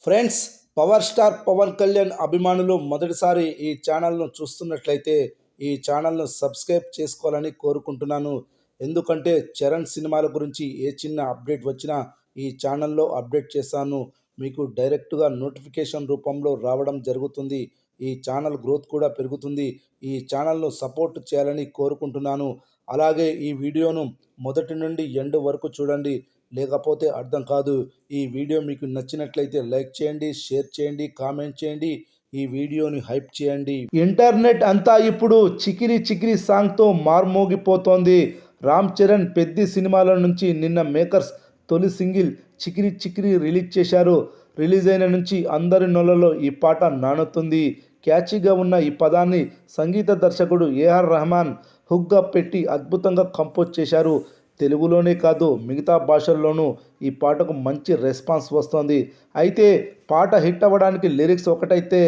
Friends, power star Pawan Kalyan అభిమానులు మొదటిసారి ఈ ఛానల్ను చూస్తున్నట్లయితే ఈ ఛానల్ను సబ్స్క్రైబ్ చేసుకోవాలని కోరుకుంటున్నాను. ఎందుకంటే చరణ్ సినిమాల గురించి ఏ చిన్న అప్డేట్ వచ్చినా ఈ ఛానల్లో అప్డేట్ చేస్తాను. మీకు డైరెక్ట్గా నోటిఫికేషన్ రూపంలో రావడం జరుగుతుంది. ఈ ఛానల్ గ్రోత్ కూడా పెరుగుతుంది. ఈ ఛానల్ను సపోర్ట్ చేయాలని కోరుకుంటున్నాను. అలాగే ఈ వీడియోను మొదటి నుండి ఎండ్ వరకు చూడండి, లేకపోతే అర్థం కాదు. ఈ వీడియో మీకు నచ్చినట్లయితే లైక్ చేయండి, షేర్ చేయండి, కామెంట్ చేయండి, ఈ వీడియోని హైప్ చేయండి. ఇంటర్నెట్ అంతా ఇప్పుడు చికిరి చికిరి సాంగ్తో మార్మోగిపోతోంది. రామ్ చరణ్ పెద్ది సినిమాల నుంచి నిన్న మేకర్స్ తొలి సింగిల్ చికిరి చికిరి రిలీజ్ చేశారు. రిలీజ్ అయిన నుంచి అందరి నోళ్ళలో ఈ పాట నానుతుంది. క్యాచీగా ఉన్న ఈ పదాన్ని సంగీత దర్శకుడు ఏఆర్ రెహమాన్ హుక్గా పెట్టి అద్భుతంగా కంపోజ్ చేశారు. తెలుగులోనే కాదు మిగతా భాషల్లోనూ ఈ పాటకు మంచి రెస్పాన్స్ వస్తోంది. అయితే పాట హిట్ అవ్వడానికి లిరిక్స్ ఒకటైతే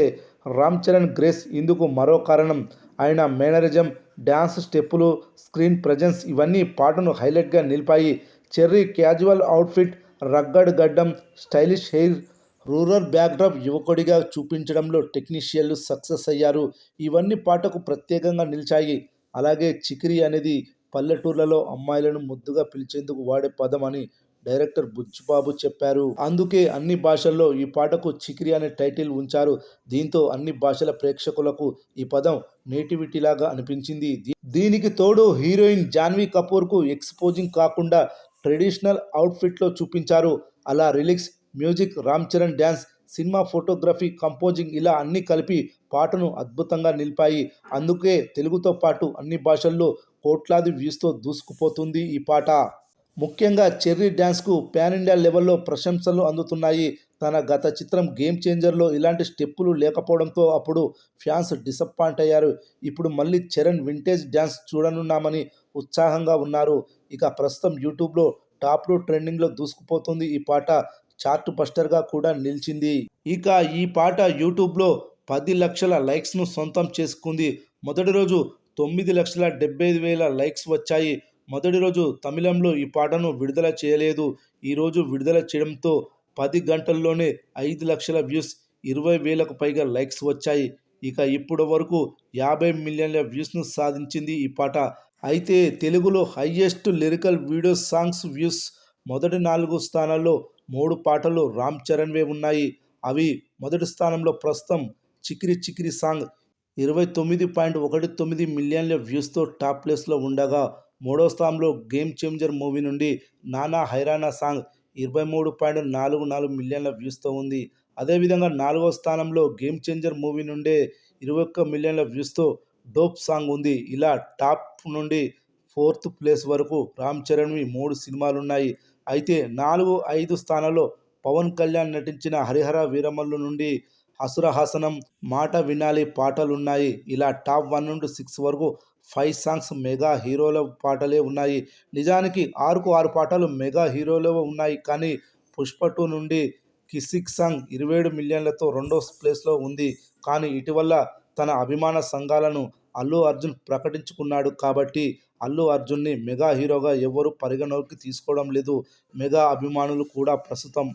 రామ్ చరణ్ గ్రేస్ ఇందుకు మరో కారణం. ఆయన మేనరిజం, డ్యాన్స్ స్టెప్పులు, స్క్రీన్ ప్రజెన్స్ ఇవన్నీ పాటను హైలైట్గా నిలిపాయి. చెర్రీ క్యాజువల్ అవుట్ఫిట్, రగ్గడ్ గడ్డం, స్టైలిష్ హెయిర్, రూరల్ బ్యాక్డ్రాప్ యువకుడిగా చూపించడంలో టెక్నీషియన్లు సక్సెస్ అయ్యారు. ఇవన్నీ పాటకు ప్రత్యేకంగా నిలిచాయి. అలాగే చికిరి అనేది పల్లెటూర్లలో అమ్మాయిలను ముద్దుగా పిలిచేందుకు వాడే పదం అని డైరెక్టర్ బుచ్చిబాబు చెప్పారు. అందుకే అన్ని భాషల్లో ఈ పాటకు చికిరి అనే టైటిల్ ఉంచారు. దీంతో అన్ని భాషల ప్రేక్షకులకు ఈ పదం నేటివిటీలాగా అనిపించింది. దీనికి తోడు హీరోయిన్ జాన్వీ కపూర్కు ఎక్స్పోజింగ్ కాకుండా ట్రెడిషనల్ అవుట్ఫిట్లో చూపించారు. అలా lyrics, music, Ram Charan dance, cinema photography, composing ఇలా అన్నీ కలిపి పాటను అద్భుతంగా నిలిపాయి. అందుకే తెలుగుతో పాటు అన్ని భాషల్లో కోట్లాది వ్యూస్తో దూసుకుపోతుంది ఈ పాట. ముఖ్యంగా చెర్రీ డ్యాన్స్కు పాన్ ఇండియా లెవెల్లో ప్రశంసలు అందుతున్నాయి. తన గత చిత్రం గేమ్ చేంజర్లో ఇలాంటి స్టెప్పులు లేకపోవడంతో అప్పుడు ఫ్యాన్స్ డిసప్పాయింట్ అయ్యారు. ఇప్పుడు మళ్ళీ చరణ్ వింటేజ్ డ్యాన్స్ చూడనున్నామని ఉత్సాహంగా ఉన్నారు. ఇక ప్రస్తుతం యూట్యూబ్లో టాప్లో ట్రెండింగ్లో దూసుకుపోతుంది ఈ పాట. చార్ట్ బస్టర్గా కూడా నిలిచింది. ఇక ఈ పాట యూట్యూబ్లో 10 లక్షల లైక్స్ను సొంతం చేసుకుంది. మొదటి రోజు 9,75,000 లైక్స్ వచ్చాయి. మొదటి రోజు తమిళంలో ఈ పాటను విడుదల చేయలేదు. ఈరోజు విడుదల చేయడంతో 10 గంటల్లోనే 5 లక్షల వ్యూస్, 20,000కు పైగా లైక్స్ వచ్చాయి. ఇక ఇప్పటి వరకు 50 మిలియన్ల వ్యూస్ను సాధించింది ఈ పాట. అయితే తెలుగులో highest lyrical video songs views మొదటి 4 స్థానాల్లో 3 పాటలు రామ్ చరణ్వే ఉన్నాయి. అవి మొదటి స్థానంలో ప్రస్తుతం చికిరి చికిరి సాంగ్ 29.19 మిలియన్ల వ్యూస్తో టాప్ ప్లేస్లో ఉండగా, మూడో స్థానంలో గేమ్ చేంజర్ మూవీ నుండి నానా హైరానా సాంగ్ 23.44 మిలియన్ల వ్యూస్తో ఉంది. అదేవిధంగా 4వ స్థానంలో గేమ్ చేంజర్ మూవీ నుండే 21 మిలియన్ల వ్యూస్తో డోప్ సాంగ్ ఉంది. ఇలా టాప్ నుండి 4th ప్లేస్ వరకు రామ్ చరణ్వి 3 సినిమాలున్నాయి. అయితే 4, 5 స్థానాల్లో పవన్ కళ్యాణ్ నటించిన హరిహర వీరమల్లు నుండి అసురహాసనం, మాట వినాలి పాటలున్నాయి. ఇలా టాప్ 1 నుండి 6 వరకు 5 సాంగ్స్ మెగా హీరోల పాటలే ఉన్నాయి. నిజానికి 6కు 6 పాటలు మెగా హీరోలవే ఉన్నాయి. కానీ పుష్ప 2 నుండి కిసిక్ సాంగ్ 27 మిలియన్లతో రెండో ప్లేస్లో ఉంది. కానీ ఇటీవల తన అభిమాన సంఘాలను అల్లు అర్జున్ ప్రకటించుకున్నాడు కాబట్టి అల్లు అర్జున్ని మెగా హీరోగా ఎవరూ పరిగణలోకి తీసుకోవడం లేదు. మెగా అభిమానులు కూడా ప్రస్తుతం